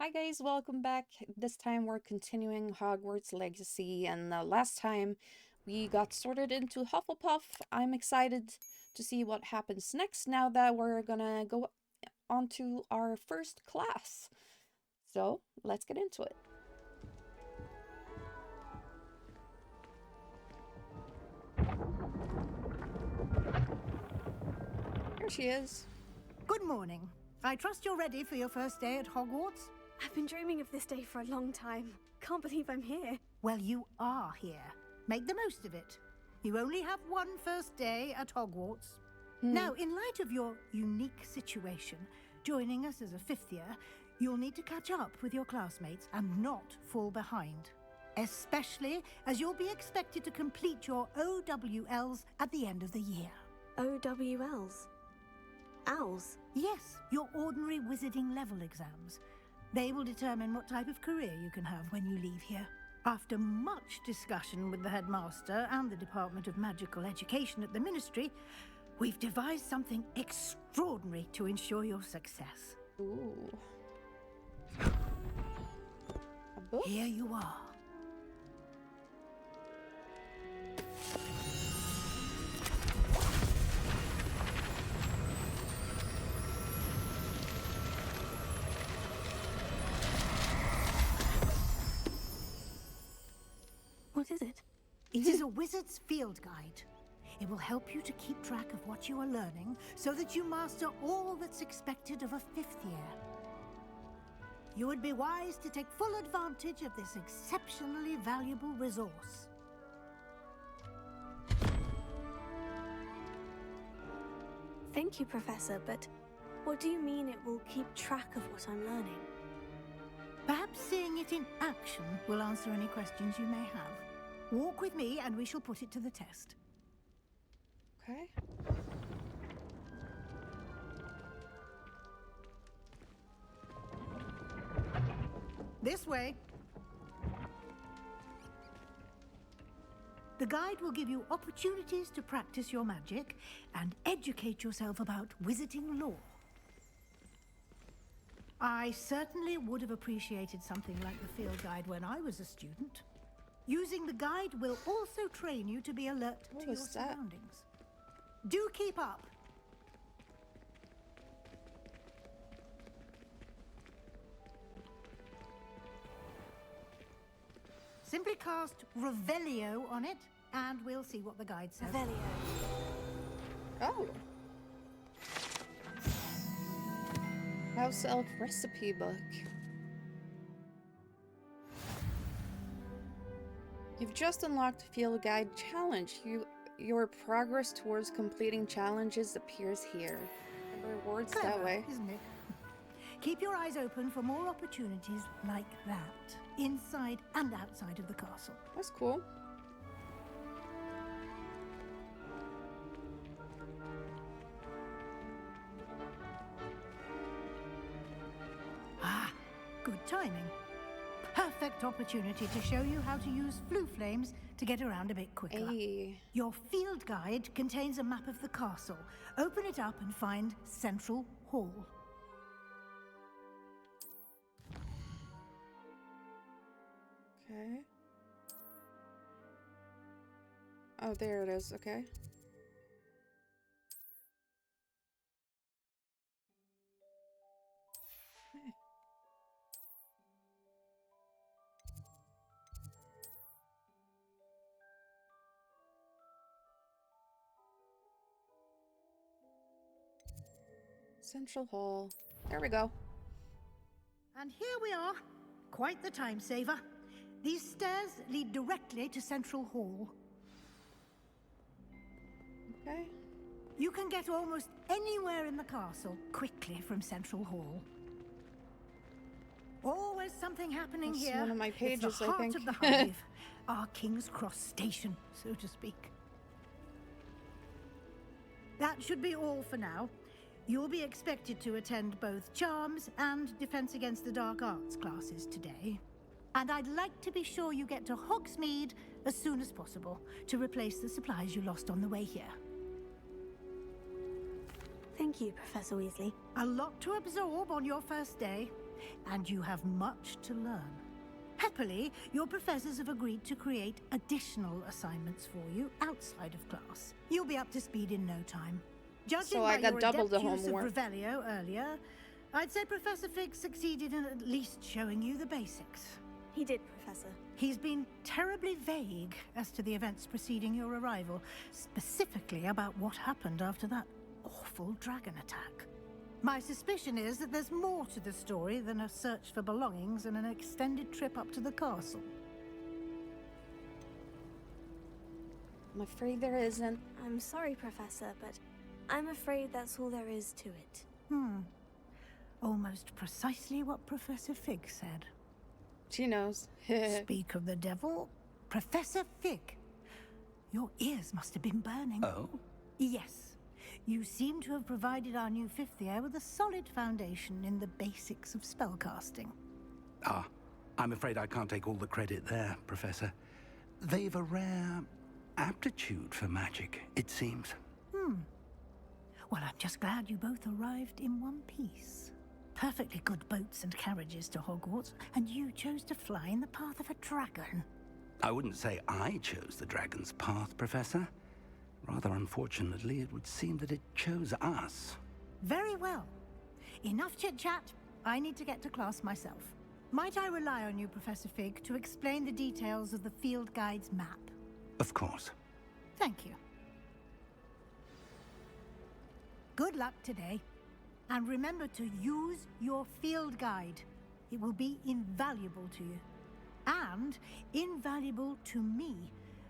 Hi guys, welcome back. This time we're continuing Hogwarts Legacy, and last time we got sorted into Hufflepuff. I'm excited to see what happens next now that we're gonna go on to our first class. So, let's get into it. Here she is. Good morning. I trust you're ready for your first day at Hogwarts? I've been dreaming of this day for a long time. Can't believe I'm here. Well, you are here. Make the most of it. You only have one first day at Hogwarts. Now, in light of your unique situation, joining us as a fifth year, you'll need to catch up with your classmates and not fall behind. Especially as you'll be expected to complete your OWLs at the end of the year. OWLs. Owls. Yes, your ordinary wizarding level exams. They will determine what type of career you can have when you leave here. After much discussion with the headmaster and the Department of Magical Education at the Ministry, we've devised something extraordinary to ensure your success. Ooh. A book? Here you are. What is it? It is a wizard's field guide. It will help you to keep track of what you are learning so that you master all that's expected of a fifth year. You would be wise to take full advantage of this exceptionally valuable resource. Thank you, Professor, but what do you mean it will keep track of what I'm learning? Perhaps seeing it in action will answer any questions you may have. Walk with me and we shall put it to the test. Okay. This way. The guide will give you opportunities to practice your magic and educate yourself about wizarding lore. I certainly would have appreciated something like the field guide when I was a student. Using the guide will also train you to be alert What to your was that? surroundings. Do keep up. Simply cast Revelio on it, and we'll see what the guide says. Revelio. Oh. House Elf Recipe Book. You've just unlocked Field Guide Challenge. Your progress towards completing challenges appears here. Rewards that Clever, way. isn't it? Keep your eyes open for more opportunities like that, inside and outside of the castle. That's cool. Ah, good timing. Perfect opportunity to show you how to use flue flames to get around a bit quicker. Hey. Your field guide contains a map of the castle. Open it up and find Central Hall. Okay. Oh, there it is. Okay. Okay. Central Hall. There we go. And here we are. Quite the time saver. These stairs lead directly to Central Hall. Okay. You can get almost anywhere in the castle quickly from Central Hall. Always something happening That's here. one of my It's pages, the I heart think. of the hive, our King's Cross station, so to speak. That should be all for now. You'll be expected to attend both Charms and Defense Against the Dark Arts classes today. And I'd like to be sure you get to Hogsmeade as soon as possible to replace the supplies you lost on the way here. Thank you, Professor Weasley. A lot to absorb on your first day. and you have much to learn. Happily, your professors have agreed to create additional assignments for you outside of class. You'll be up to speed in no time. Judging So by I got your double the adept use of homework. Revelio earlier, I'd say Professor Fig succeeded in at least showing you the basics. He did, Professor. He's been terribly vague as to the events preceding your arrival, specifically about what happened after that awful dragon attack. My suspicion is that there's more to the story than a search for belongings and an extended trip up to the castle. I'm afraid there isn't. I'm sorry, Professor, but I'm afraid that's all there is to it. Almost precisely what Professor Fig said. She knows. Speak of the devil, Professor Fig. Your ears must have been burning. Oh? Yes. You seem to have provided our new fifth year with a solid foundation in the basics of spellcasting. Ah, I'm afraid I can't take all the credit there, Professor. They've a rare aptitude for magic, it seems. Well, I'm just glad you both arrived in one piece. Perfectly good boats and carriages to Hogwarts, and you chose to fly in the path of a dragon. I wouldn't say I chose the dragon's path, Professor. Rather unfortunately, it would seem that it chose us. Very well. Enough chit-chat. I need to get to class myself. Might I rely on you, Professor Fig, to explain the details of the field guide's map? Of course. Thank you. Good luck today. And remember to use your field guide. It will be invaluable to you. And invaluable to me,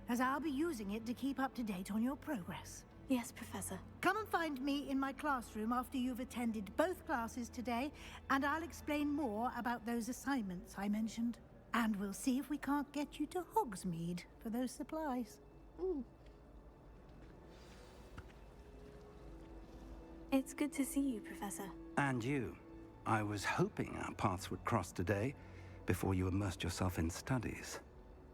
as I'll be using it to keep up to date on your progress. Yes, Professor. Come and find me in my classroom after you've attended both classes today, and I'll explain more about those assignments I mentioned. And we'll see if we can't get you to Hogsmeade for those supplies. It's good to see you, Professor. And you. I was hoping our paths would cross today, before you immersed yourself in studies.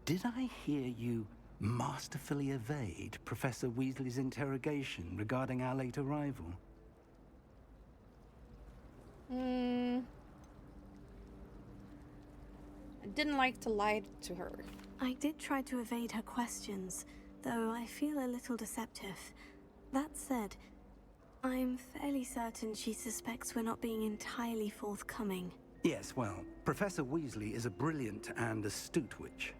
Did I hear you masterfully evade Professor Weasley's interrogation regarding our late arrival? I didn't like to lie to her. I did try to evade her questions, though I feel a little deceptive. That said, I'm fairly certain she suspects we're not being entirely forthcoming. Yes, well, Professor Weasley is a brilliant and astute witch.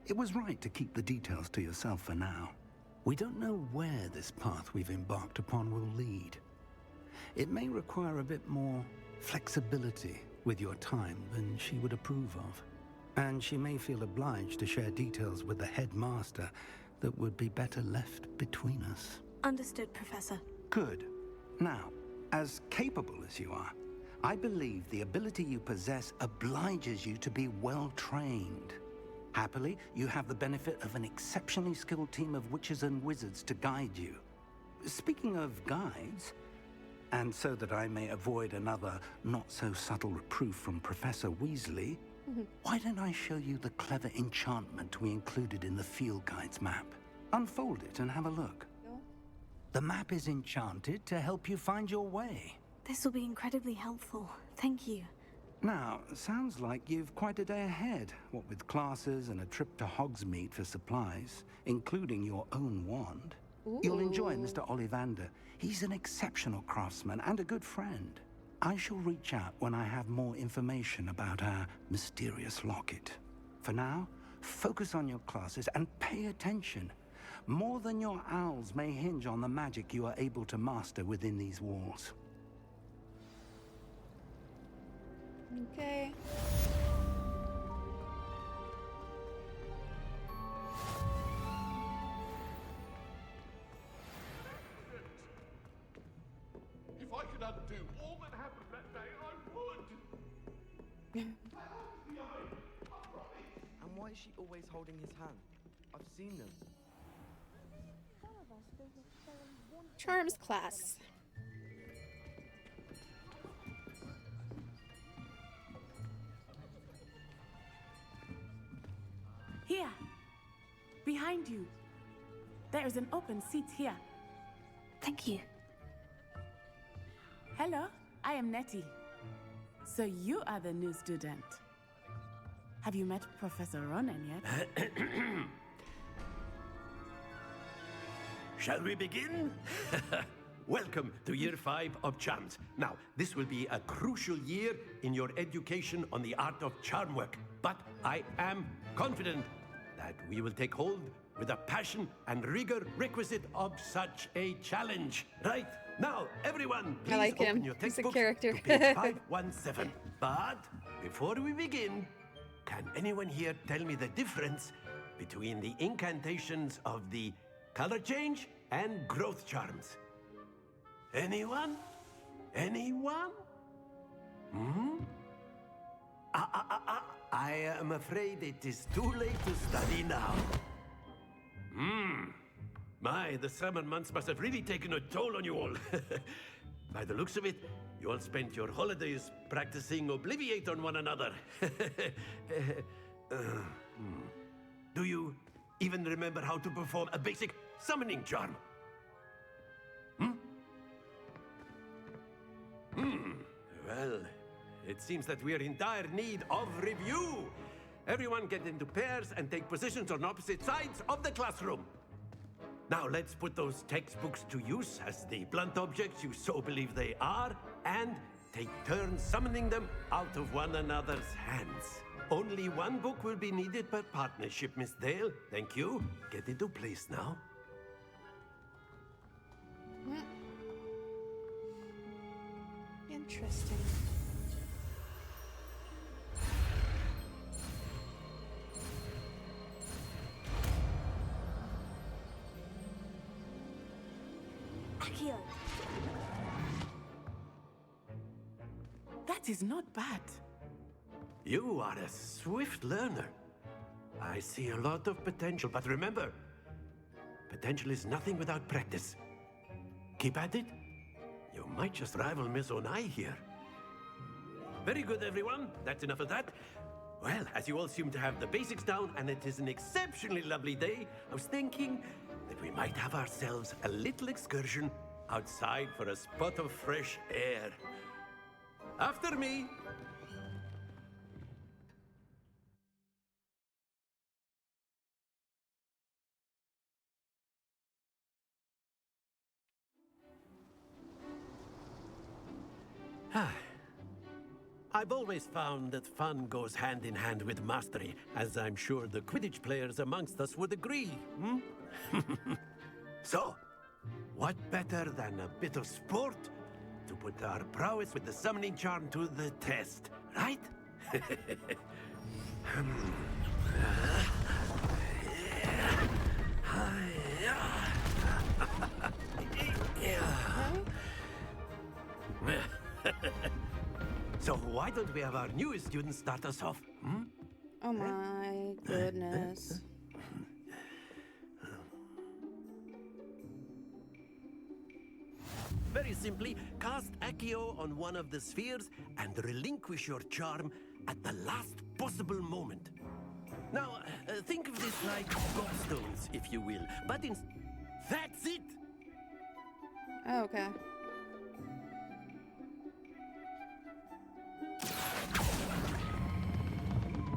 It was right to keep the details to yourself for now. We don't know where this path we've embarked upon will lead. It may require a bit more flexibility with your time than she would approve of. And she may feel obliged to share details with the headmaster that would be better left between us. Understood, Professor. Good. Now, as capable as you are, I believe the ability you possess obliges you to be well trained. Happily, you have the benefit of an exceptionally skilled team of witches and wizards to guide you. Speaking of guides, and so that I may avoid another not-so-subtle reproof from Professor Weasley, why don't I show you the clever enchantment we included in the field guide's map? Unfold it and have a look. The map is enchanted to help you find your way. This will be incredibly helpful. Thank you. Now, sounds like you've quite a day ahead, what with classes and a trip to Hogsmeade for supplies, including your own wand. You'll enjoy Mr. Ollivander. He's an exceptional craftsman and a good friend. I shall reach out when I have more information about our mysterious locket. For now, focus on your classes and pay attention. More than your owls may hinge on the magic you are able to master within these walls. Okay. If I could undo all that happened that day, I would. And why is she always holding his hand? I've seen them. Charms class. Here, behind you. There is an open seat here. Thank you. Hello, I am Nettie. So you are the new student. Have you met Professor Ronan yet? Shall we begin? Welcome to Year 5 of Charms. Now, this will be a crucial year in your education on the art of charm work. But I am confident that we will take hold with the passion and rigor requisite of such a challenge. Right? Now, everyone, please like open him. your He's a textbooks character. to page 517. But before we begin, can anyone here tell me the difference between the incantations of the color change and growth charms? Anyone? Anyone? I am afraid it is too late to study now. My, the summer months must have really taken a toll on you all. By the looks of it, you all spent your holidays practicing Obliviate on one another. Do you even remember how to perform a basic summoning charm? Well, it seems that we are in dire need of review. Everyone get into pairs and take positions on opposite sides of the classroom. Now let's put those textbooks to use as the blunt objects you so believe they are, and take turns summoning them out of one another's hands. Only one book will be needed per partnership, Miss Dale. Thank you. Get into place now. Interesting. Akio. That is not bad. You are a swift learner. I see a lot of potential, but remember, potential is nothing without practice. Keep at it. You might just rival Miss Onai here. Very good, everyone. That's enough of that. Well, as you all seem to have the basics down, and it is an exceptionally lovely day, I was thinking that we might have ourselves a little excursion outside for a spot of fresh air. After me. I've always found that fun goes hand in hand with mastery, as I'm sure the Quidditch players amongst us would agree. So, what better than a bit of sport to put our prowess with the summoning charm to the test, right? So why don't we have our newest student start us off? Oh my goodness. Very simply, cast Accio on one of the spheres and relinquish your charm at the last possible moment. Now, think of this like gobstones, if you will, but that's it! Oh, okay.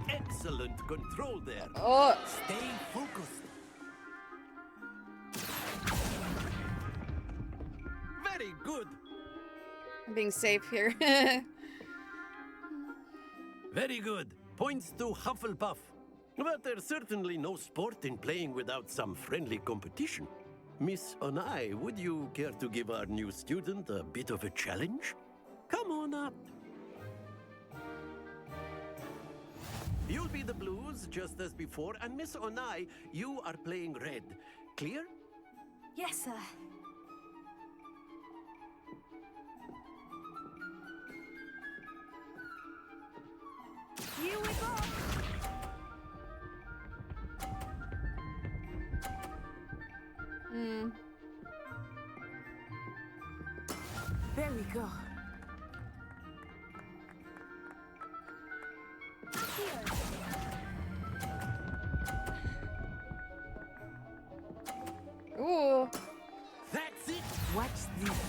Excellent control there. Oh, Stay focused. Very good. I'm being safe here. Very good. Points to Hufflepuff. But there's certainly no sport in playing without some friendly competition. Miss Onai, would you care to give our new student a bit of a challenge? Come on up. You'll be the blues, just as before, and Miss Onai, you are playing red. Clear? Yes, sir. Here we go! There we go. Ooh. That's it! Watch this.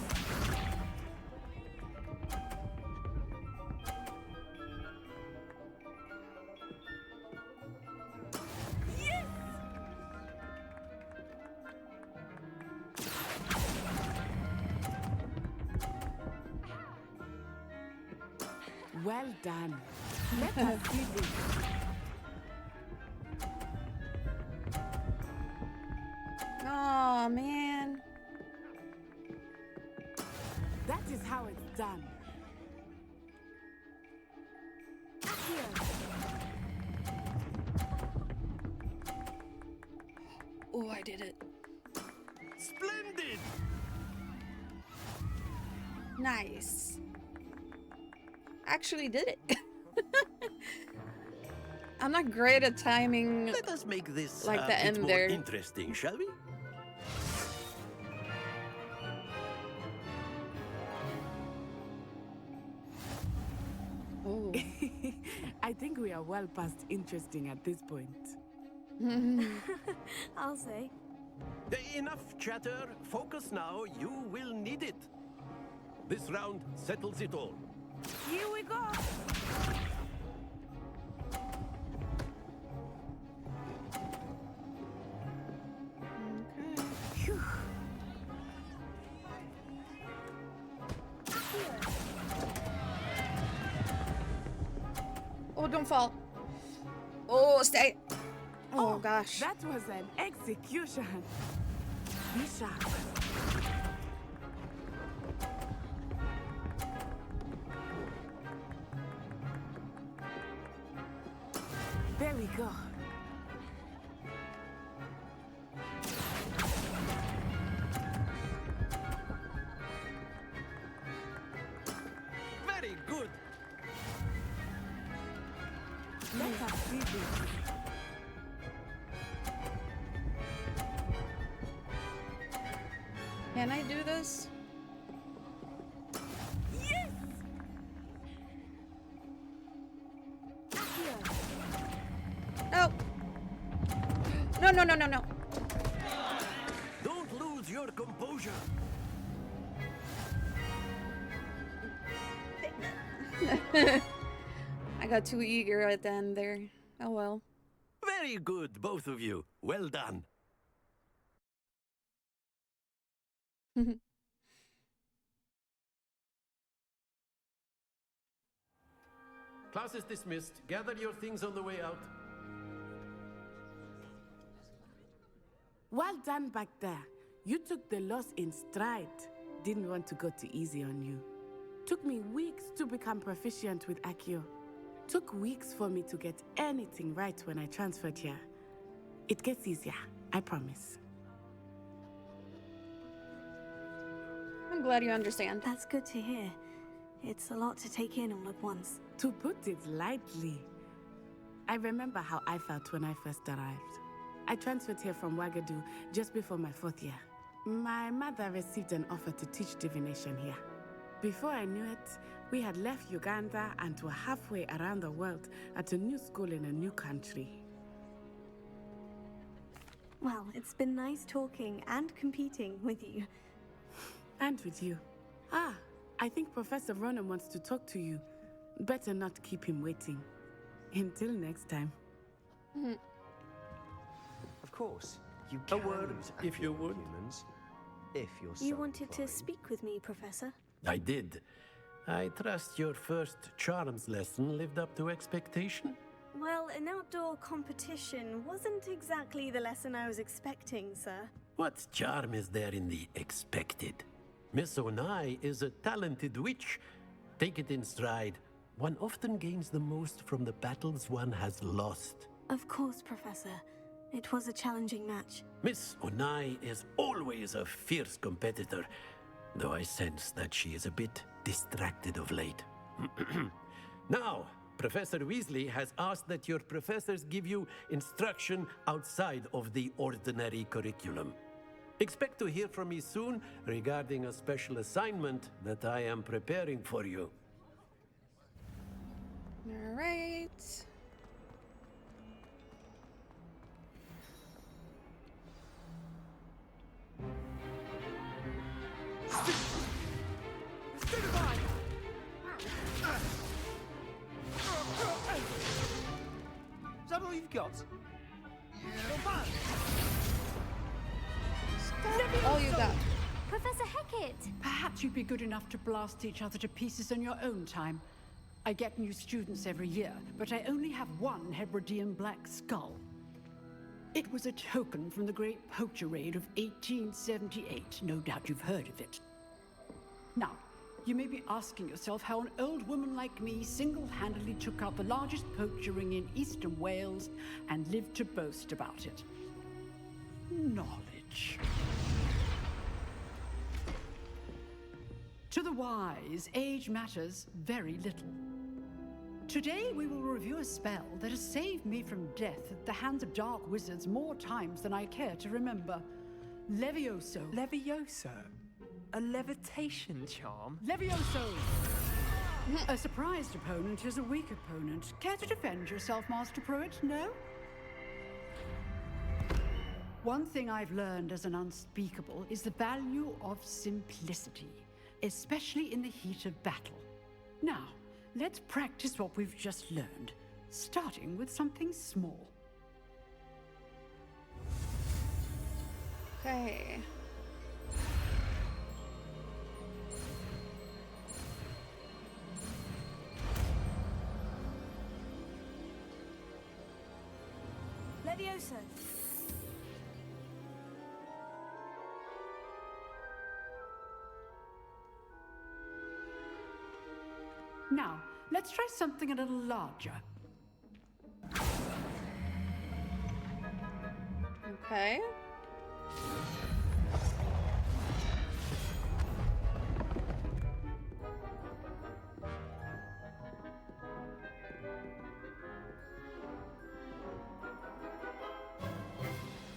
Well done. Let us see this. Oh man. That is how it's done. Oh, I did it. Splendid! Nice. Actually did it. I'm not great at timing. Let us make this Like a the bit end more there. interesting, shall we? Oh. I think we are well past interesting at this point. I'll say. Enough chatter. Focus now. You will need it. This round settles it all. Here we go. Okay. Oh, don't fall. Oh, stay. Oh, gosh. That was an execution. Be sharp. There we go. Very good. Let us see this. Can I do this? Yes! No. No, no, no, no, no. Don't lose your composure. I got too eager at the end there. Oh well. Very good, both of you. Well done. Class is dismissed. Gather your things on the way out. Well done back there. You took the loss in stride. Didn't want to go too easy on you. Took me weeks to become proficient with Accio. Took weeks for me to get anything right when I transferred here. It gets easier, I promise. I'm glad you understand. That's good to hear. It's a lot to take in all at once. To put it lightly, I remember how I felt when I first arrived. I transferred here from Wagadu just before my 4th year. My mother received an offer to teach divination here. Before I knew it, we had left Uganda and were halfway around the world at a new school in a new country. Well, it's been nice talking and competing with you. And with you. Ah, I think Professor Ronan wants to talk to you. Better not keep him waiting. Until next time. Of course, you A can word, use if you would. humans, if you're so You wanted to inclined. speak with me, Professor? I did. I trust your first charms lesson lived up to expectation? Well, an outdoor competition wasn't exactly the lesson I was expecting, sir. What charm is there in the expected? Miss Onai is a talented witch. Take it in stride. One often gains the most from the battles one has lost. Of course, Professor. It was a challenging match. Miss Onai is always a fierce competitor, though I sense that she is a bit distracted of late. Now, Professor Weasley has asked that your professors give you instruction outside of the ordinary curriculum. Expect to hear from me soon regarding a special assignment that I am preparing for you. All right. Is that all you've got? All you got. Professor Hecat! Perhaps you'd be good enough to blast each other to pieces on your own time. I get new students every year, but I only have one Hebridean black skull. It was a token from the Great Poacher Raid of 1878. No doubt you've heard of it. Now, you may be asking yourself how an old woman like me single-handedly took out the largest poacher ring in eastern Wales and lived to boast about it. Knowledge. To the wise, age matters very little. Today we will review a spell that has saved me from death at the hands of dark wizards more times than I care to remember. Levioso. Levioso? A levitation charm? Levioso! A surprised opponent is a weak opponent. Care to defend yourself, Master Pruitt? No? One thing I've learned as an unspeakable is the value of simplicity, especially in the heat of battle. Now, let's practice what we've just learned, starting with something small. Okay. Levioso. Now, let's try something a little larger. Okay.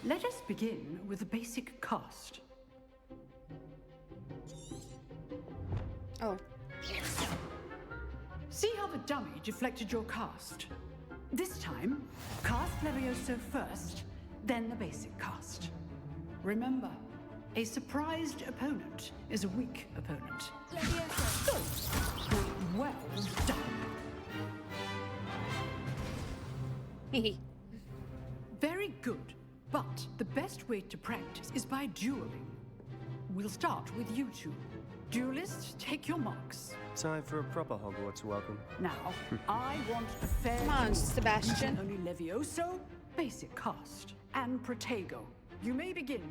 Let us begin with the basic cast. Oh. See how the dummy deflected your cast? This time, cast Levioso first, then the basic cast. Remember, a surprised opponent is a weak opponent. Levioso. Good. Well done. Very good. But the best way to practice is by dueling. We'll start with you two. Duelists, take your marks. Time for a proper Hogwarts welcome. Now, I want a fair Come on, duel. Sebastian. Using only Levioso, basic cast, and Protego. You may begin.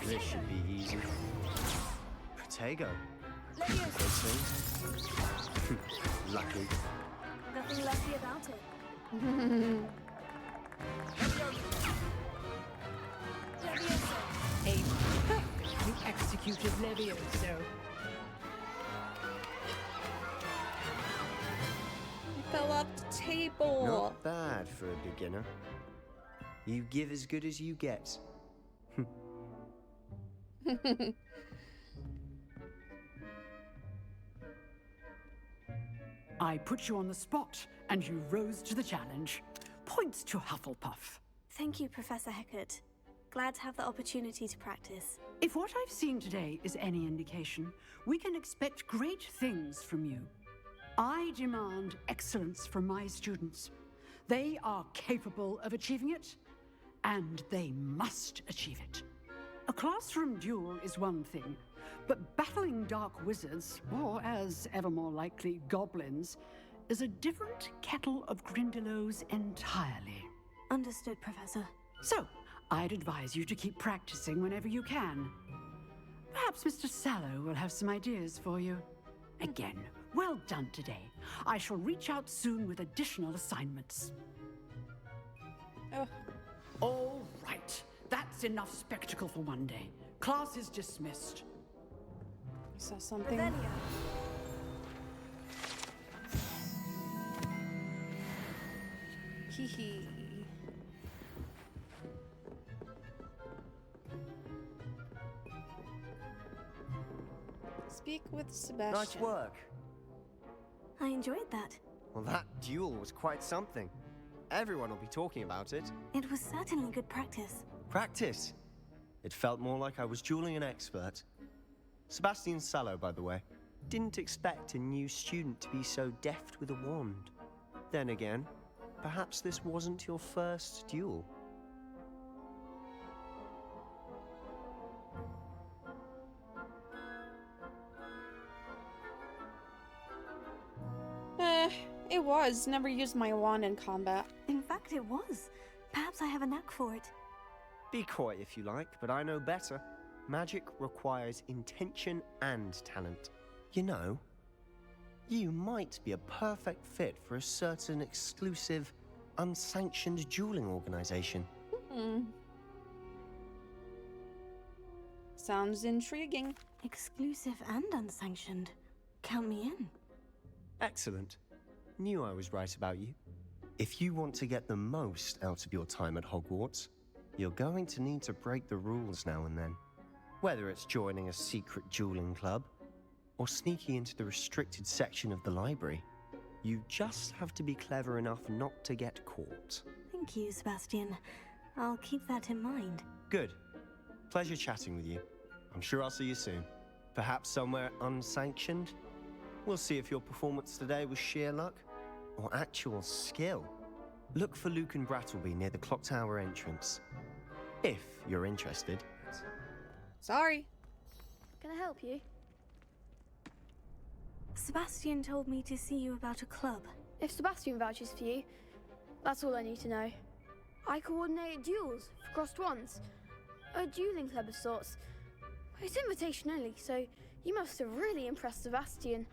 This should be easy. Protego. Levioso. Let's see. Lucky. Nothing lucky about it. Levioso. A perfectly executed Levioso. I fell off the table. Not bad for a beginner. You give as good as you get. I put you on the spot, and you rose to the challenge. Points to Hufflepuff. Thank you, Professor Hecat. Glad to have the opportunity to practice. If what I've seen today is any indication, we can expect great things from you. I demand excellence from my students. They are capable of achieving it, and they must achieve it. A classroom duel is one thing, but battling dark wizards, or as ever more likely, goblins, is a different kettle of Grindylows entirely. Understood, Professor. So, I'd advise you to keep practicing whenever you can. Perhaps Mr. Sallow will have some ideas for you. Again, well done today. I shall reach out soon with additional assignments. Oh. All right. That's enough spectacle for one day. Class is dismissed. I saw something. Revelio. Hee hee. Speak with Sebastian. Nice work. I enjoyed that. Well, that duel was quite something. Everyone will be talking about it. It was certainly good practice. Practice. It felt more like I was dueling an expert. Sebastian Sallow, by the way. Didn't expect a new student to be so deft with a wand. Then again, perhaps this wasn't your first duel. It was. Never used my wand in combat. In fact, it was. Perhaps I have a knack for it. Be coy if you like, but I know better. Magic requires intention and talent. You know, you might be a perfect fit for a certain exclusive, unsanctioned dueling organization. Sounds intriguing. Exclusive and unsanctioned. Count me in. Excellent. Knew I was right about you. If you want to get the most out of your time at Hogwarts, you're going to need to break the rules now and then. Whether it's joining a secret dueling club, or sneaking into the restricted section of the library, you just have to be clever enough not to get caught. Thank you, Sebastian. I'll keep that in mind. Good. Pleasure chatting with you. I'm sure I'll see you soon. Perhaps somewhere unsanctioned? We'll see if your performance today was sheer luck or actual skill. Look for Luke and Brattleby near the clock tower entrance. If you're interested. Sorry. Can I help you? Sebastian told me to see you about a club. If Sebastian vouches for you, that's all I need to know. I coordinate duels for crossed wands. A dueling club of sorts. It's invitation only, so you must have really impressed Sebastian.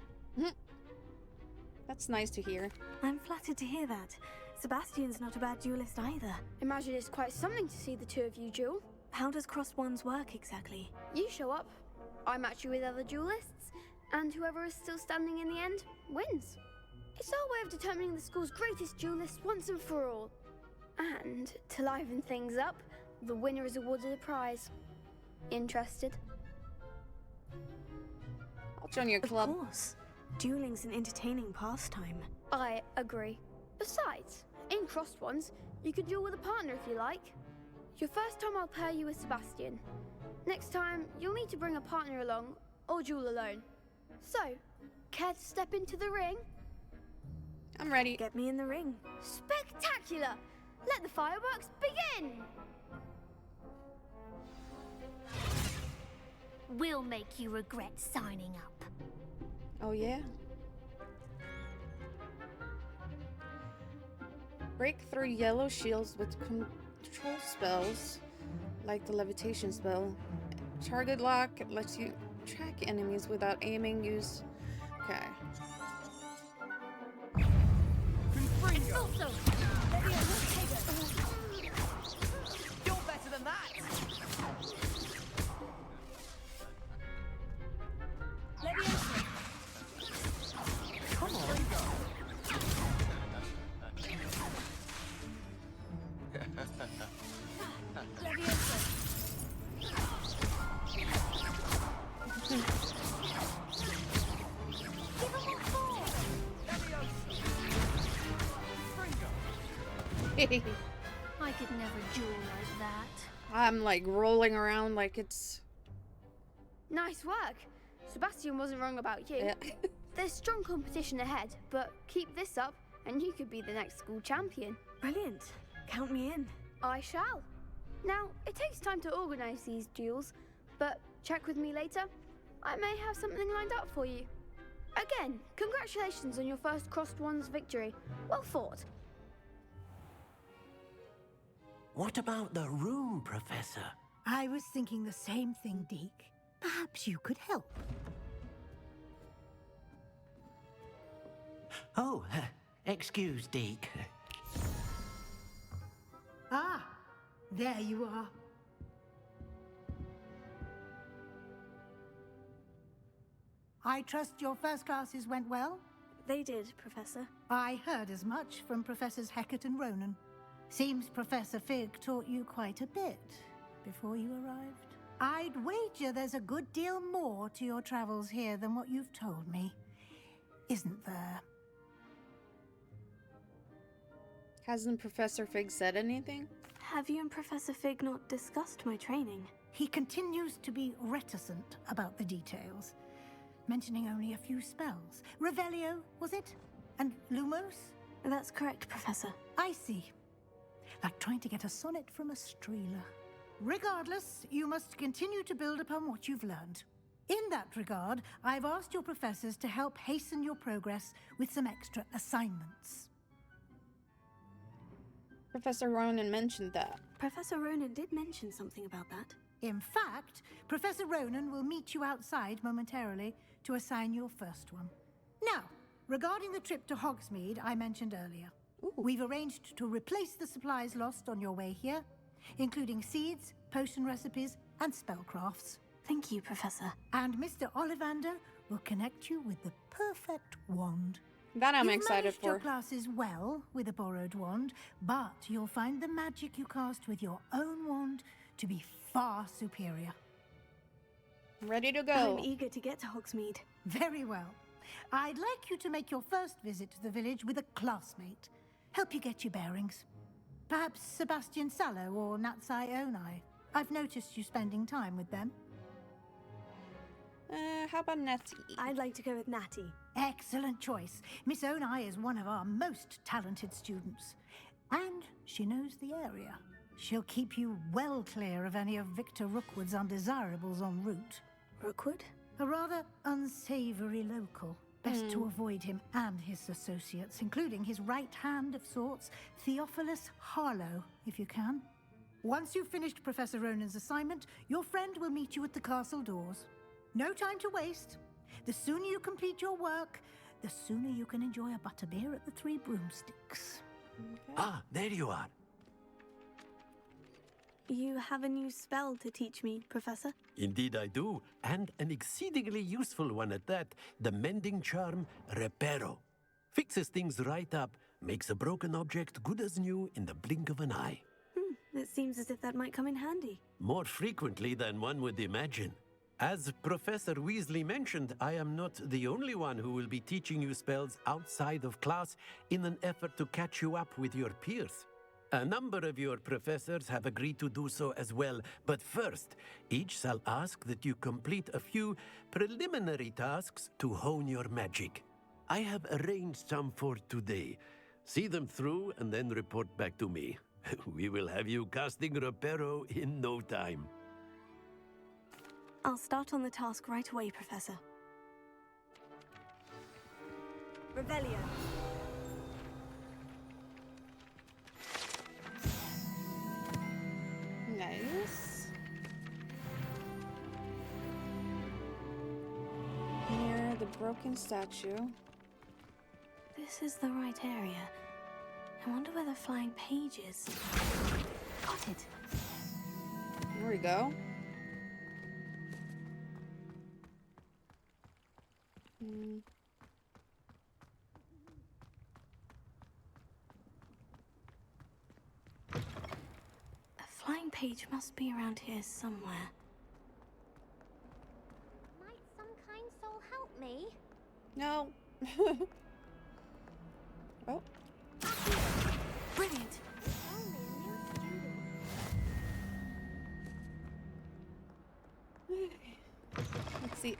That's nice to hear. I'm flattered to hear that. Sebastian's not a bad duelist either. Imagine it's quite something to see the two of you duel. How does crossed wands work exactly? You show up, I match you with other duelists, and whoever is still standing in the end wins. It's our way of determining the school's greatest duelist once and for all. And to liven things up, the winner is awarded a prize. Interested? I'll join your club. Of course. Dueling's an entertaining pastime. I agree. Besides, in crossed ones, you can duel with a partner if you like. Your first time I'll pair you with Sebastian. Next time, you'll need to bring a partner along, or duel alone. So, care to step into the ring? I'm ready. Get me in the ring. Spectacular! Let the fireworks begin! We'll make you regret signing up. Oh yeah? Break through yellow shields with control spells, like the levitation spell. Target lock lets you track enemies without aiming. Use... Okay. Confringo! You're better than that! Come on! I could never duel like that. I'm like rolling around like it's... Nice work! Sebastian wasn't wrong about you. Yeah. There's strong competition ahead, but keep this up and you could be the next school champion. Brilliant. Count me in. I shall. Now, it takes time to organise these duels, but check with me later. I may have something lined up for you. Again, congratulations on your first crossed wands victory. Well fought. What about the room, Professor? I was thinking the same thing, Deke. Perhaps you could help. Oh, excuse, Deke. Ah, there you are. I trust your first classes went well? They did, Professor. I heard as much from Professors Hecat and Ronan. Seems Professor Fig taught you quite a bit before you arrived. I'd wager there's a good deal more to your travels here than what you've told me. Isn't there? Hasn't Professor Fig said anything? Have you and Professor Fig not discussed my training? He continues to be reticent about the details, mentioning only a few spells. Revelio, was it? And Lumos? That's correct, Professor. I see. Like trying to get a sonnet from a streeler. Regardless, you must continue to build upon what you've learned. In that regard, I've asked your professors to help hasten your progress with some extra assignments. Professor Ronan mentioned that. Professor Ronan did mention something about that. In fact, Professor Ronan will meet you outside momentarily to assign your first one. Now, regarding the trip to Hogsmeade I mentioned earlier, we've arranged to replace the supplies lost on your way here, including seeds, potion recipes, and spellcrafts. Thank you, Professor. And Mr. Ollivander will connect you with the perfect wand. That I'm You've excited managed your for. classes well with a borrowed wand, but you'll find the magic you cast with your own wand to be far superior. Ready to go. I'm eager to get to Hogsmeade. Very well. I'd like you to make your first visit to the village with a classmate. Help you get your bearings. Perhaps Sebastian Sallow or Natsai Onai. I've noticed you spending time with them. How about Nettie? I'd like to go with Natty. Excellent choice. Miss Onai is one of our most talented students. And she knows the area. She'll keep you well clear of any of Victor Rookwood's undesirables en route. Rookwood? A rather unsavory local. Best to avoid him and his associates, including his right hand of sorts, Theophilus Harlow, if you can. Once you've finished Professor Ronan's assignment, your friend will meet you at the castle doors. No time to waste. The sooner you complete your work, the sooner you can enjoy a butterbeer at the Three Broomsticks. Okay. Ah, there you are. You have a new spell to teach me, Professor? Indeed I do, and an exceedingly useful one at that. The mending charm, Reparo. Fixes things right up, makes a broken object good as new in the blink of an eye. It seems as if that might come in handy. More frequently than one would imagine. As Professor Weasley mentioned, I am not the only one who will be teaching you spells outside of class in an effort to catch you up with your peers. A number of your professors have agreed to do so as well, but first, each shall ask that you complete a few preliminary tasks to hone your magic. I have arranged some for today. See them through and then report back to me. We will have you casting Reparo in no time. I'll start on the task right away, Professor. Revelio. Nice. Near the broken statue. This is the right area. I wonder where the flying page is. Got it. There we go. A flying page must be around here somewhere. Might some kind soul help me? No. Oh. Brilliant. Only a new student. Let's see.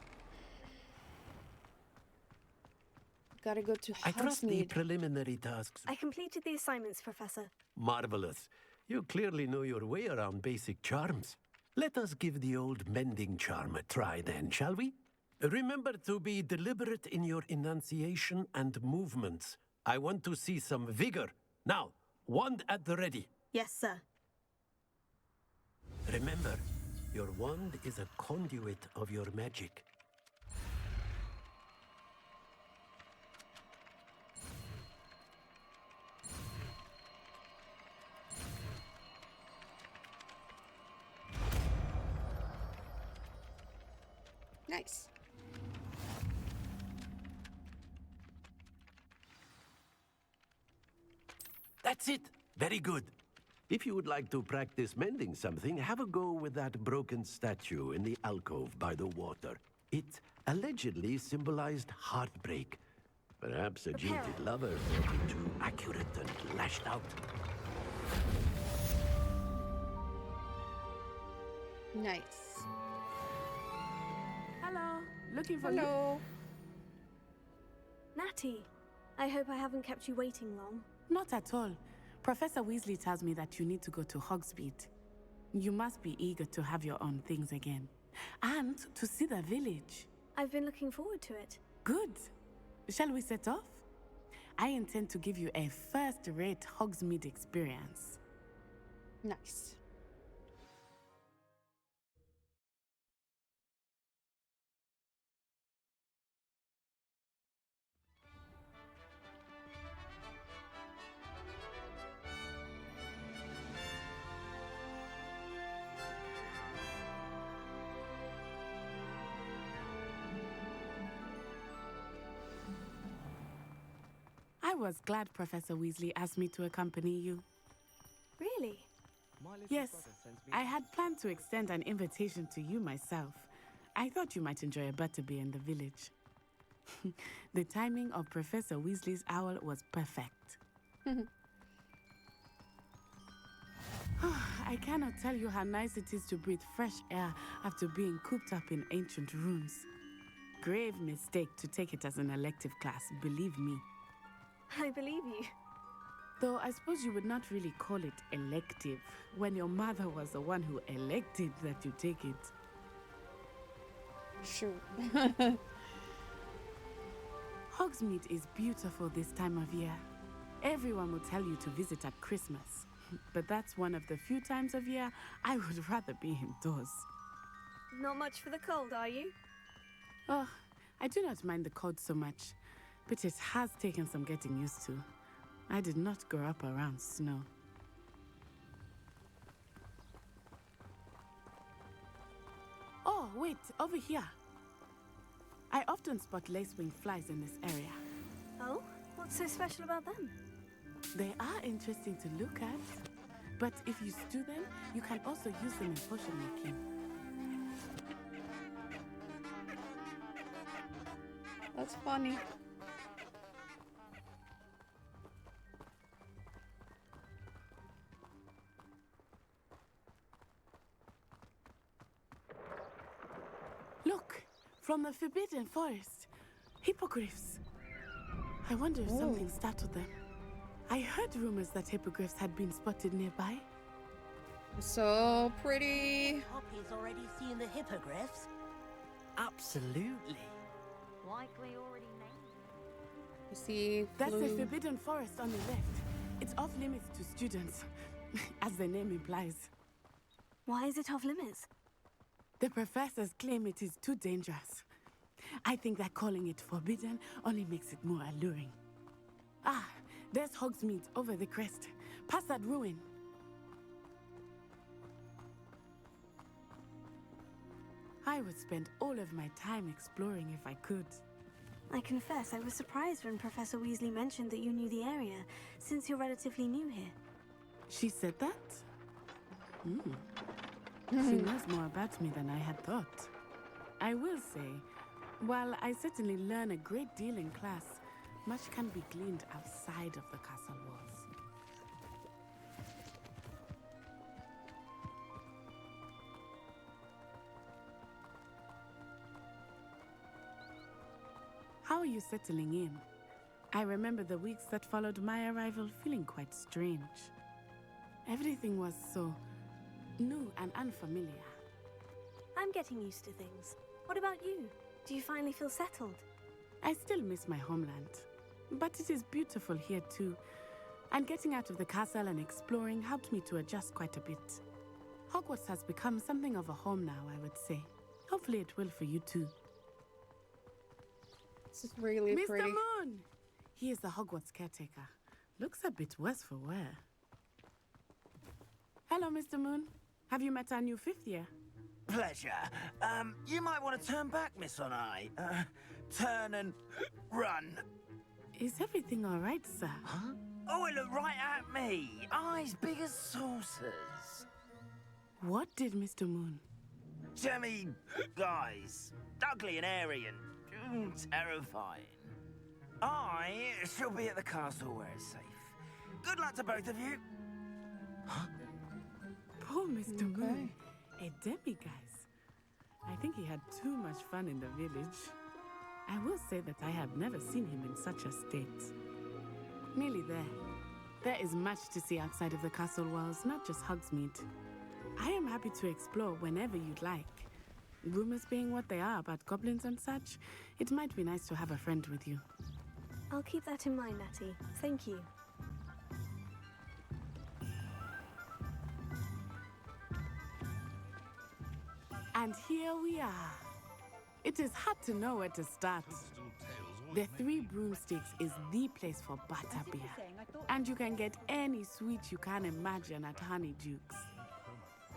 Gotta go to I trust the Hogsmeade. preliminary tasks. I completed the assignments, Professor. Marvelous. You clearly know your way around basic charms. Let us give the old mending charm a try then, shall we? Remember to be deliberate in your enunciation and movements. I want to see some vigor. Now, wand at the ready. Yes, sir. Remember, your wand is a conduit of your magic. Nice. That's it. Very good. If you would like to practice mending something, have a go with that broken statue in the alcove by the water. It allegedly symbolized heartbreak. Perhaps a jilted lover thought it too accurate and lashed out. Nice. Hello. Looking for you? Hello. Natty, I hope I haven't kept you waiting long. Not at all. Professor Weasley tells me that you need to go to Hogsmeade. You must be eager to have your own things again. and to see the village. I've been looking forward to it. Good. Shall we set off? I intend to give you a first-rate Hogsmeade experience. Nice. I was glad Professor Weasley asked me to accompany you. Really? Yes, I had planned to extend an invitation to you myself. I thought you might enjoy a butterbeer in the village. The timing of Professor Weasley's owl was perfect. I cannot tell you how nice it is to breathe fresh air after being cooped up in ancient rooms. Grave mistake to take it as an elective class, believe me. I believe you. Though I suppose you would not really call it elective when your mother was the one who elected that you take it. Sure. Hogsmeade is beautiful this time of year. Everyone will tell you to visit at Christmas. But that's one of the few times of year I would rather be indoors. Not much for the cold, are you? Oh, I do not mind the cold so much, but it has taken some getting used to. I did not grow up around snow. Oh, wait, over here. I often spot lacewing flies in this area. Oh? What's so special about them? They are interesting to look at, but if you stew them, you can also use them in potion making. That's funny. Look, from the Forbidden Forest, hippogriffs. I wonder if something startled them. I heard rumors that hippogriffs had been spotted nearby. So pretty. Poppy's already seen the hippogriffs? Absolutely. Likely already named. You see, That's the Forbidden Forest on the left. It's off limits to students, as the name implies. Why is it off limits? The professors claim it is too dangerous. I think that calling it forbidden only makes it more alluring. Ah, there's Hogsmeade over the crest. Past that ruin. I would spend all of my time exploring if I could. I confess, I was surprised when Professor Weasley mentioned that you knew the area, since you're relatively new here. She said that? She knows more about me than I had thought. I will say, while I certainly learn a great deal in class, much can be gleaned outside of the castle walls. How are you settling in? I remember the weeks that followed my arrival feeling quite strange. Everything was so new and unfamiliar. I'm getting used to things. What about you? Do you finally feel settled? I still miss my homeland, but it is beautiful here too. And getting out of the castle and exploring helped me to adjust quite a bit. Hogwarts has become something of a home now, I would say. Hopefully it will for you too. This is really Mr. pretty. Moon! He is the Hogwarts caretaker. Looks a bit worse for wear. Hello, Mr. Moon. Have you met our new fifth year? Pleasure. You might want to turn back, Miss On-Eye. Turn and run. Is everything all right, sir? Huh? Oh, it looked right at me. Eyes big as saucers. What did Mr. Moon? Jemmy guys. Ugly and airy and terrifying. I shall be at the castle where it's safe. Good luck to both of you. Huh? Poor Mr. Moon. A demiguise. I think he had too much fun in the village. I will say that I have never seen him in such a state. Nearly there. There is much to see outside of the castle walls, not just Hogsmeade. I am happy to explore whenever you'd like. Rumors being what they are about goblins and such, it might be nice to have a friend with you. I'll keep that in mind, Natty. Thank you. And here we are. It is hard to know where to start. The Three Broomsticks is the place for butterbeer. And you can get any sweet you can imagine at Honeydukes.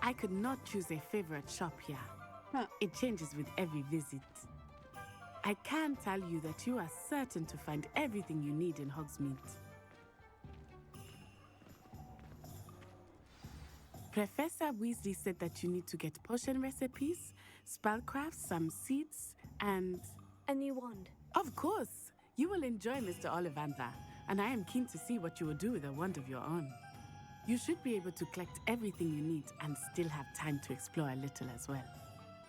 I could not choose a favorite shop here. It changes with every visit. I can tell you that you are certain to find everything you need in Hogsmeade. Professor Weasley said that you need to get potion recipes, spellcrafts, some seeds, and... a new wand. Of course! You will enjoy Mr. Ollivander, and I am keen to see what you will do with a wand of your own. You should be able to collect everything you need and still have time to explore a little as well.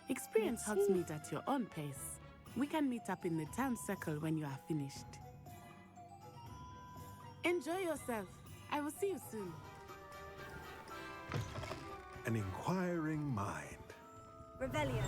Experience Hogsmeade at your own pace. We can meet up in the town circle when you are finished. Enjoy yourself. I will see you soon. An inquiring mind. Revelio.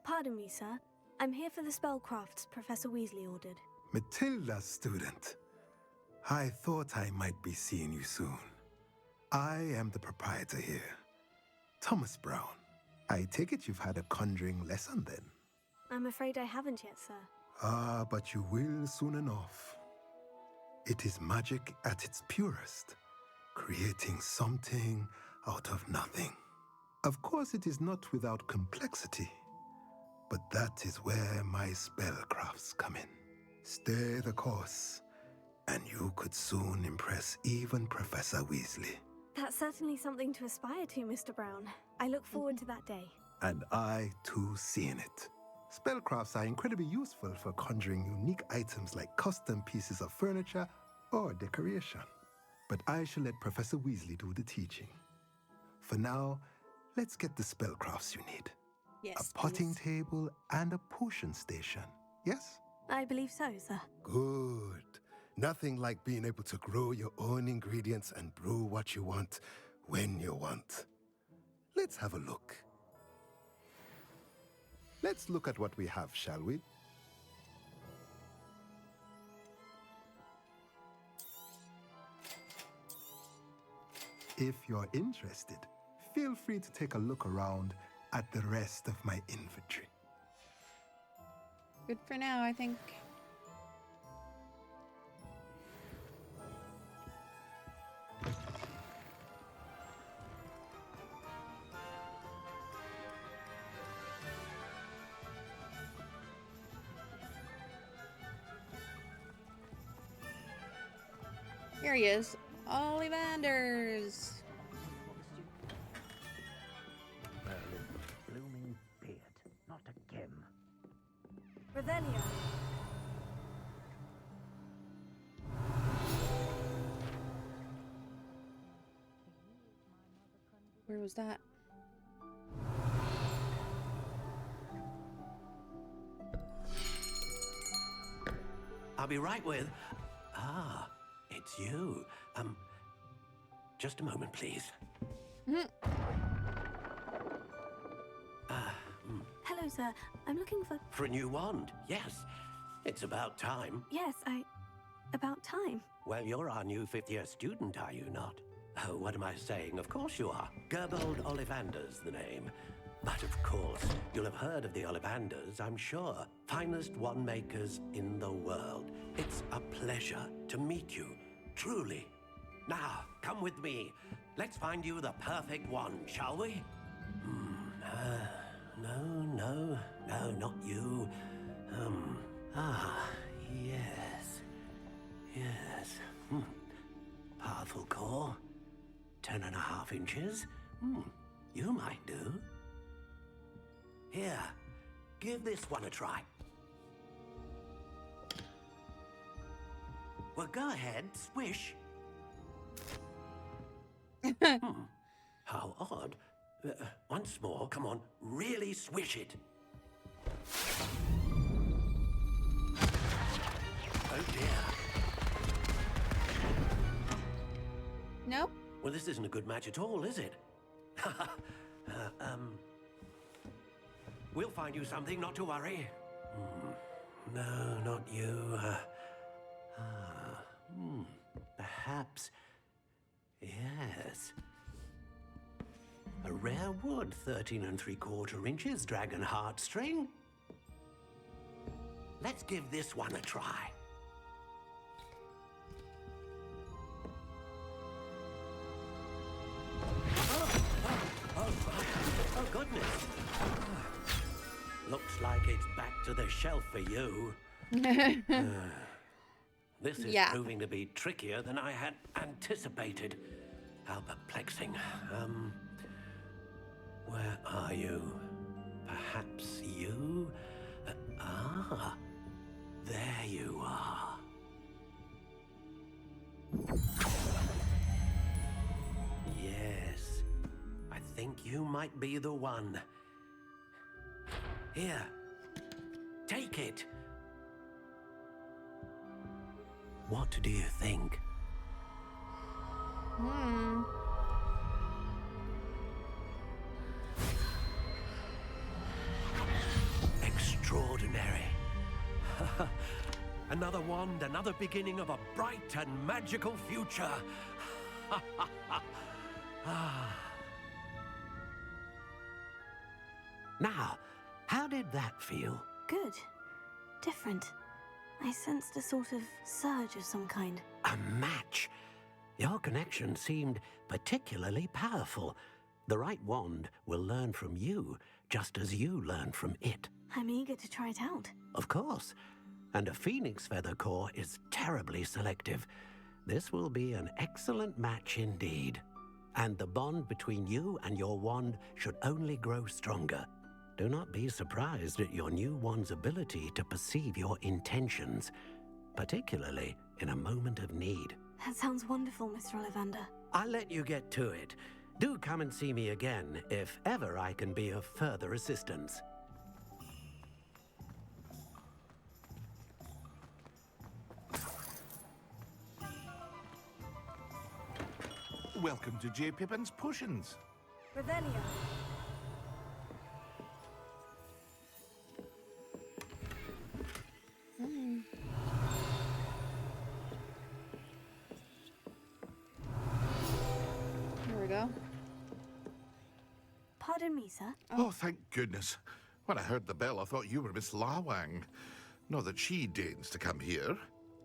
Pardon me, sir. I'm here for the spellcrafts Professor Weasley ordered. Matilda, student. I thought I might be seeing you soon. I am the proprietor here, Thomas Brown. I take it you've had a conjuring lesson then? I'm afraid I haven't yet, sir. Ah, but you will soon enough. It is magic at its purest, creating something out of nothing. Of course, it is not without complexity, but that is where my spellcrafts come in. Stay the course, and you could soon impress even Professor Weasley. That's certainly something to aspire to, Mr. Brown. I look forward to that day. And I, too, seeing it. Spellcrafts are incredibly useful for conjuring unique items like custom pieces of furniture or decoration. But I shall let Professor Weasley do the teaching. For now, let's get the spellcrafts you need. Yes, a potting please. table and a potion station, yes? I believe so, sir. Good. Nothing like being able to grow your own ingredients and brew what you want when you want. Let's have a look. Let's look at what we have, shall we? If you're interested, feel free to take a look around at the rest of my inventory. Good for now, I think. Here he is, Ollivanders. Blooming beard, not again. Revelio. Where was that? I'll be right with... Ah, it's you. Just a moment, please. Hello, sir. I'm looking for... For a new wand, yes. It's about time. Yes, about time. Well, you're our new fifth-year student, are you not? Oh, what am I saying? Of course you are. Gerbold Ollivander's the name. But of course, you'll have heard of the Ollivanders, I'm sure. Finest wand makers in the world. It's a pleasure to meet you, truly. Now, come with me. Let's find you the perfect wand, shall we? No, not you. Yes. Powerful core. 10.5 inches. You might do. Here, give this one a try. Well, go ahead, swish. How odd. Once more, come on, really swish it. Oh dear. No? Well, this isn't a good match at all, is it? We'll find you something, not to worry. No, not you. Perhaps. Yes. A rare wood, 13 3/4 inches, dragon heartstring. Let's give this one a try. Oh, goodness. Looks like it's back to the shelf for you. This is proving to be trickier than I had anticipated. How perplexing. Where are you? Perhaps you? There you are. Yes, I think you might be the one. Here, take it. What do you think? Extraordinary. Another wand, another beginning of a bright and magical future. Now, how did that feel? Good. Different. I sensed a sort of surge of some kind. A match. Your connection seemed particularly powerful. The right wand will learn from you, just as you learn from it. I'm eager to try it out. Of course. And a phoenix feather core is terribly selective. This will be an excellent match indeed. And the bond between you and your wand should only grow stronger. Do not be surprised at your new wand's ability to perceive your intentions, particularly in a moment of need. That sounds wonderful, Mr. Ollivander. I'll let you get to it. Do come and see me again if ever I can be of further assistance. Welcome to J. Pippin's Potions. Revelio. Here we go. Pardon me, sir. Oh, thank goodness. When I heard the bell, I thought you were Miss Lawang. Not that she deigns to come here.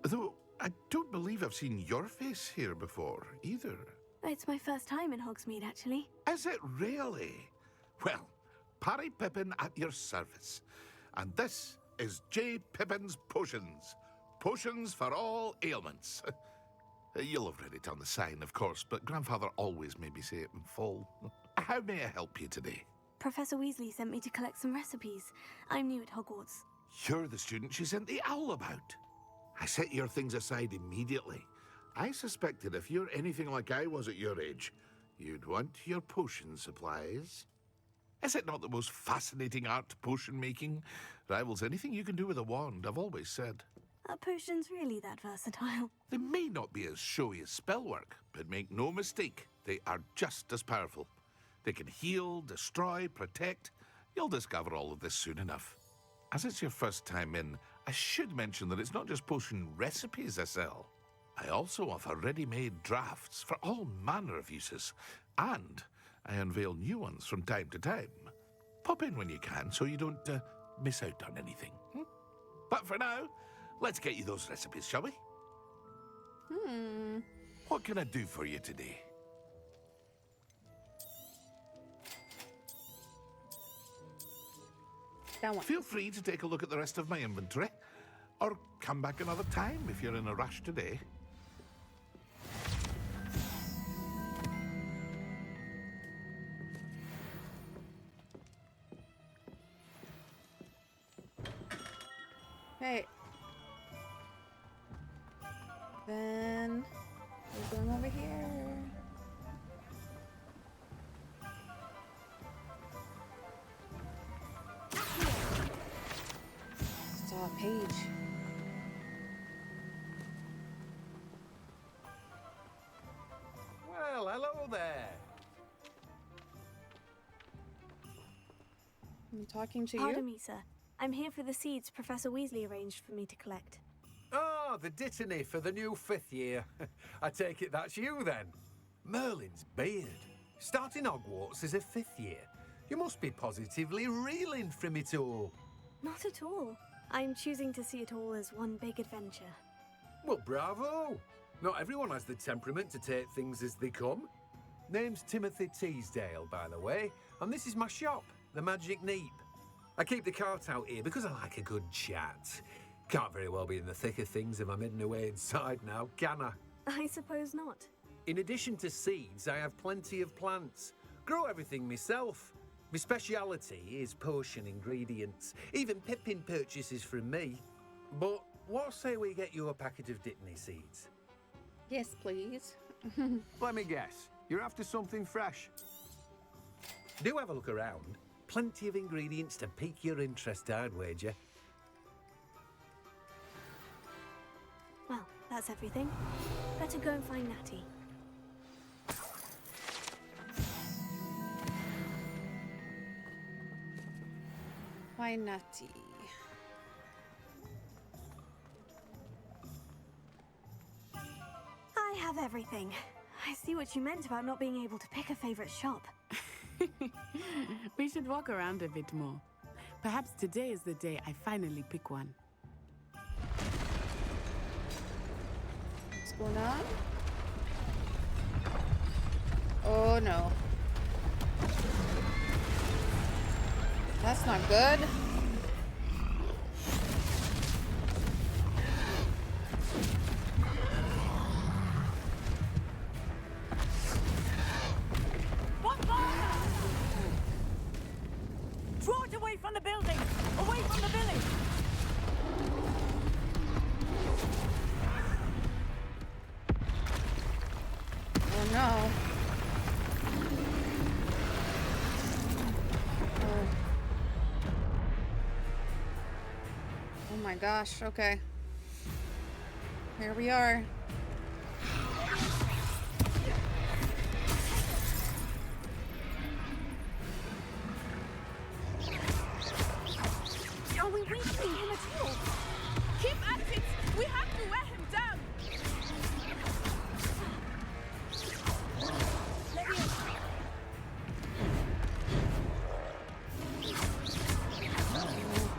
Though I don't believe I've seen your face here before, either. It's my first time in Hogsmeade, actually. Is it really? Well, Parry Pippin at your service. And this is J. Pippin's Potions. Potions for all ailments. You'll have read it on the sign, of course, but Grandfather always made me say it in full. How may I help you today? Professor Weasley sent me to collect some recipes. I'm new at Hogwarts. You're the student she sent the owl about. I set your things aside immediately. I suspected if you're anything like I was at your age, you'd want your potion supplies. Is it not the most fascinating art, potion making? Rivals anything you can do with a wand, I've always said. Are potions really that versatile? They may not be as showy as spellwork, but make no mistake, they are just as powerful. They can heal, destroy, protect. You'll discover all of this soon enough. As it's your first time in, I should mention that it's not just potion recipes I sell. I also offer ready-made drafts for all manner of uses, and I unveil new ones from time to time. Pop in when you can so you don't miss out on anything. But for now, let's get you those recipes, shall we? What can I do for you today? That one. Feel free to take a look at the rest of my inventory, or come back another time if you're in a rush today. Hey. Then we're going over here. page. Well, hello there. I'm talking to Pardon you? me, sir. I'm here for the seeds Professor Weasley arranged for me to collect. Ah, the dittany for the new 5th year. I take it that's you then. Merlin's beard. Starting Hogwarts as a 5th year. You must be positively reeling from it all. Not at all. I'm choosing to see it all as one big adventure. Well, bravo. Not everyone has the temperament to take things as they come. Name's Timothy Teasdale, by the way, and this is my shop, the Magic Neep. I keep the cart out here because I like a good chat. Can't very well be in the thick of things if I'm hidden away inside now, can I? I suppose not. In addition to seeds, I have plenty of plants. Grow everything myself. My speciality is potion ingredients. Even Pippin purchases from me. But what say we get you a packet of Dittany seeds? Yes, please. Let me guess. You're after something fresh. Do have a look around. Plenty of ingredients to pique your interest, I'd wager. Well, that's everything. Better go and find Natty. Why Natty? I have everything. I see what you meant about not being able to pick a favorite shop. We should walk around a bit more. Perhaps today is the day I finally pick one. What's going on? Oh no. That's not good. Draw it away from the building! Away from the village! Oh no. Oh. Oh my gosh, okay. Here we are. Are we weakening him at all? Keep at it! We have to wear him down!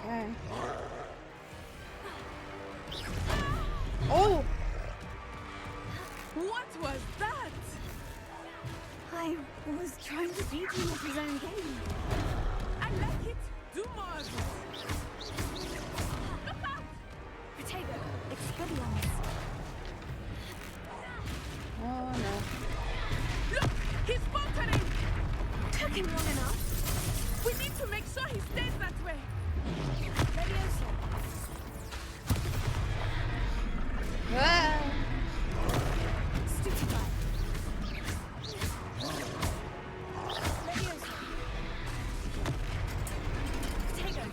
Okay. Oh! What was that? I was trying to beat him at his own game. I like it! Do more of it! Look out! Potato, Expelliarmus. Oh no. Look! He's faltering! Took him long enough. We need to make sure he stays that way! Leviosa. Ah! Stupefy. Leviosa. Potato.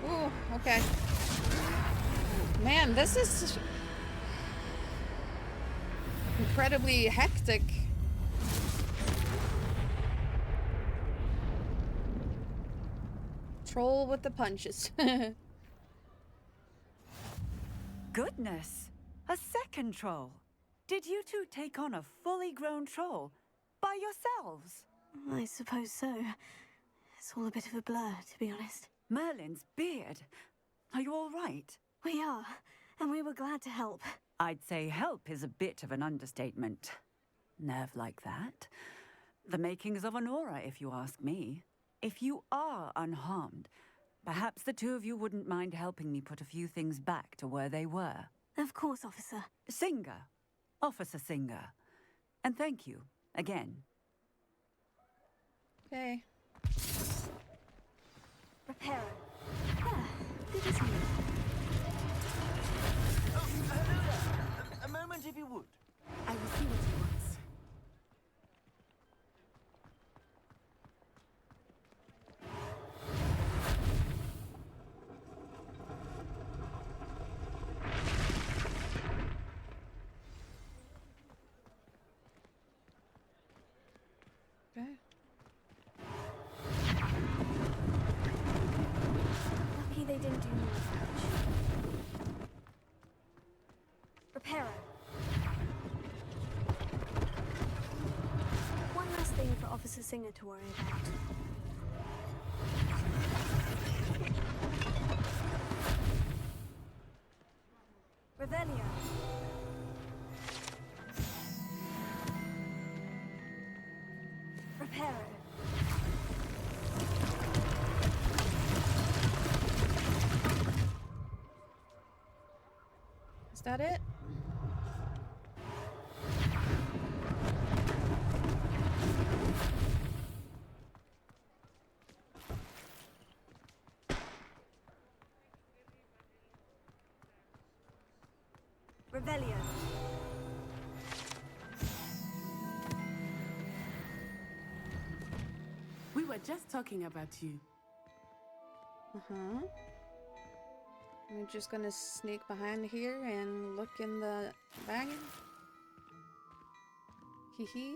Ooh, okay. Man, this is incredibly hectic. Troll with the punches. Goodness! A second troll! Did you two take on a fully grown troll? By yourselves? I suppose so. It's all a bit of a blur, to be honest. Merlin's beard. Are you all right? We are, and we were glad to help. I'd say help is a bit of an understatement. Nerve like that. The makings of an aura, if you ask me. If you are unharmed, perhaps the two of you wouldn't mind helping me put a few things back to where they were. Of course, officer. Singer. Officer Singer. And thank you, again. Okay. Repairer. Ah, good as new. Hello there. A moment if you would. I will see what he wants. Singer to worry about. Revelio. Reparo. Is that it? Revelio. We were just talking about you. Uh-huh. I'm just gonna sneak behind here and look in the wagon. Hee hee.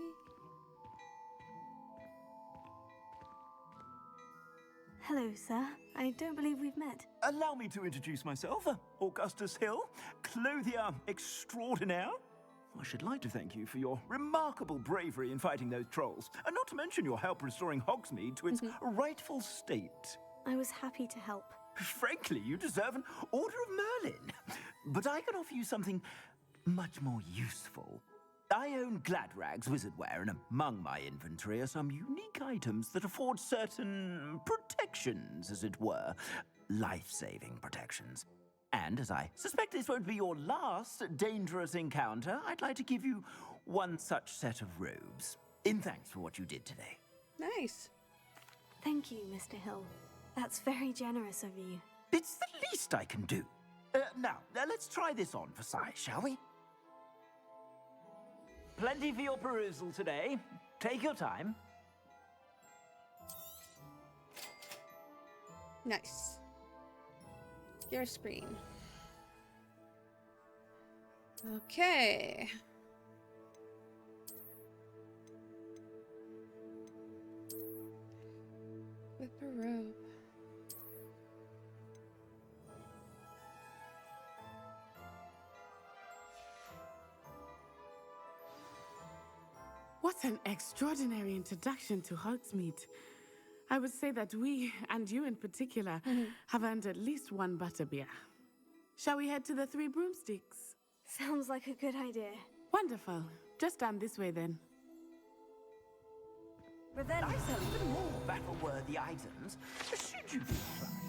Hello, sir. I don't believe we've met. Allow me to introduce myself, Augustus Hill, clothier extraordinaire. I should like to thank you for your remarkable bravery in fighting those trolls, and not to mention your help restoring Hogsmeade to its rightful state. I was happy to help. Frankly, you deserve an Order of Merlin. But I can offer you something much more useful. I own Gladrag's wizardware, and among my inventory are some unique items that afford certain protections, as it were. Life-saving protections. And as I suspect this won't be your last dangerous encounter, I'd like to give you one such set of robes, in thanks for what you did today. Nice. Thank you, Mr. Hill. That's very generous of you. It's the least I can do. Now, let's try this on for size, shall we? Plenty for your perusal today. Take your time. Nice. Your screen. Okay. Whip a robe. What an extraordinary introduction to Hogsmeade. I would say that we, and you in particular, have earned at least one butterbeer. Shall we head to the Three Broomsticks? Sounds like a good idea. Wonderful. Just down this way then. Revelio. I sell even more battle-worthy items, should you be inclined.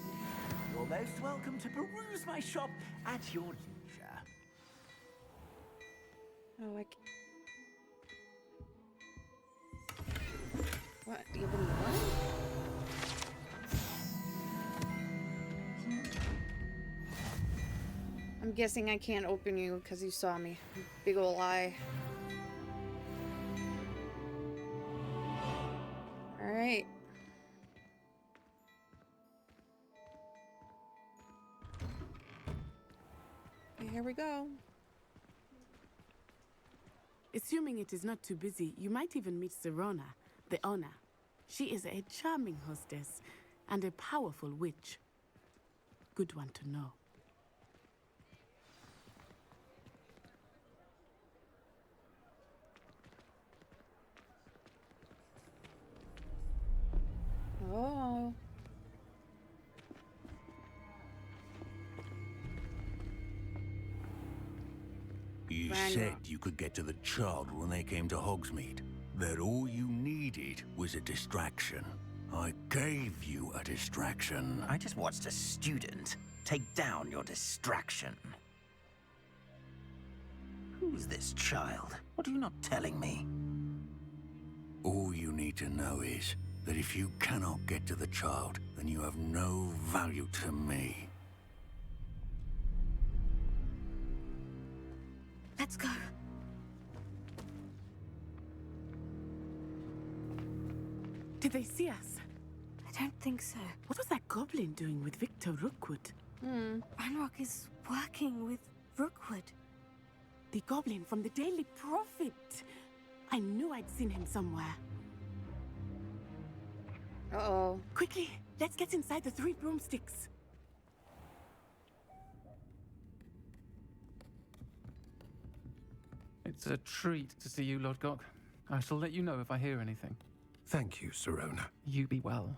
You're most welcome to peruse my shop at your leisure. Oh, what? Even more? I'm guessing I can't open you because you saw me. Big ol' eye. Alright. Okay, here we go. Assuming it is not too busy, you might even meet Serona, the owner. She is a charming hostess and a powerful witch. Good one to know. Oh. You Randall. said you could get to the child when they came to Hogsmeade. That all you needed was a distraction. I gave you a distraction. I just watched a student take down your distraction. Who's this child? What are you not telling me? All you need to know is that if you cannot get to the child, then you have no value to me. Let's go. Did they see us? I don't think so. What was that goblin doing with Victor Rookwood? Ranrock is working with Rookwood. The goblin from the Daily Prophet. I knew I'd seen him somewhere. Uh-oh. Quickly, let's get inside the Three Broomsticks. It's a treat to see you, Lodgok. I shall let you know if I hear anything. Thank you, Sirona. You be well.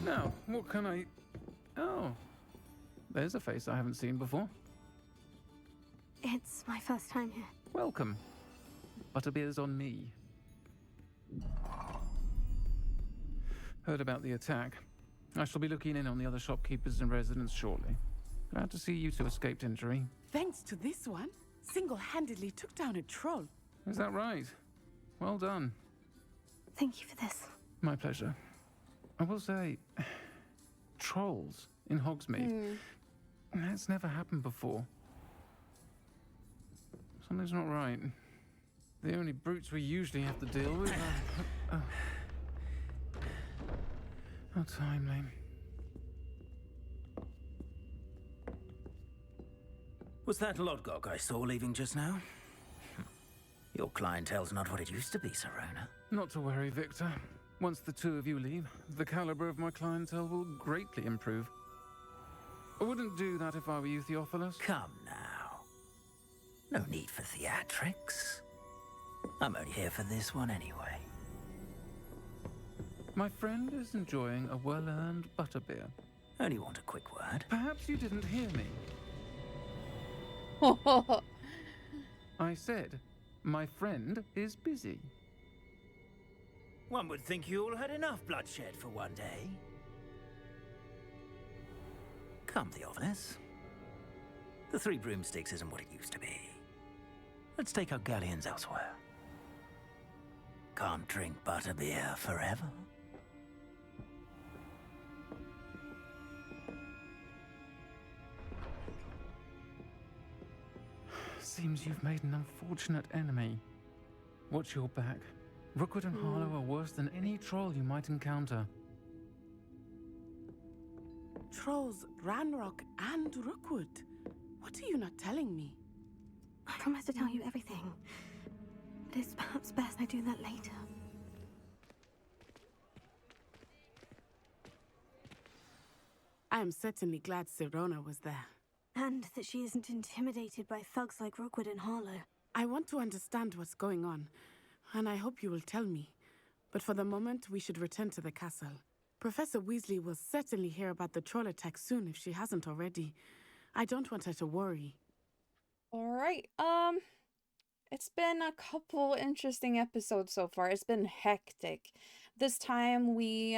Now, what can I... Oh, there's a face I haven't seen before. It's my first time here. Welcome. Butterbeer's on me. Heard about the attack. I shall be looking in on the other shopkeepers and residents shortly. Glad to see you two escaped injury. Thanks to this one, single-handedly took down a troll. Is that right? Well done. Thank you for this. My pleasure. I will say, trolls in Hogsmeade. That's never happened before. Something's not right. The only brutes we usually have to deal with are... How timely. Was that Lodgok I saw leaving just now? Your clientele's not what it used to be, Sirona. Not to worry, Victor. Once the two of you leave, the caliber of my clientele will greatly improve. I wouldn't do that if I were you, Theophilus. Come now. No need for theatrics. I'm only here for this one anyway. My friend is enjoying a well-earned butterbeer. Only want a quick word. Perhaps you didn't hear me. I said, my friend is busy. One would think you all had enough bloodshed for one day. Come, Theophilus. The Three Broomsticks isn't what it used to be. Let's take our galleons elsewhere. Can't drink butterbeer forever. Seems you've made an unfortunate enemy. Watch your back. Rookwood and Harlow are worse than any troll you might encounter. Trolls, Ranrock, and Rookwood. What are you not telling me? I promise to tell you everything. But it's perhaps best I do that later. I am certainly glad Sirona was there. And that she isn't intimidated by thugs like Rookwood and Harlow. I want to understand what's going on, and I hope you will tell me. But for the moment, we should return to the castle. Professor Weasley will certainly hear about the troll attack soon if she hasn't already. I don't want her to worry. Alright, it's been a couple interesting episodes so far. It's been hectic. This time we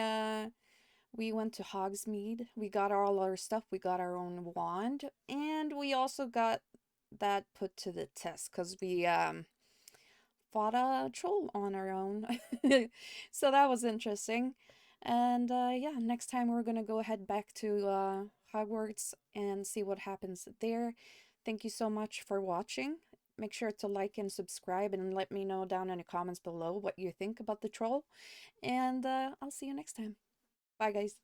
went to Hogsmeade. We got all our stuff. We got our own wand. And we also got that put to the test because we fought a troll on our own. So that was interesting. And yeah, next time we're going to go head back to Hogwarts and see what happens there. Thank you so much for watching. Make sure to like and subscribe and let me know down in the comments below what you think about the troll. And I'll see you next time. Bye, guys.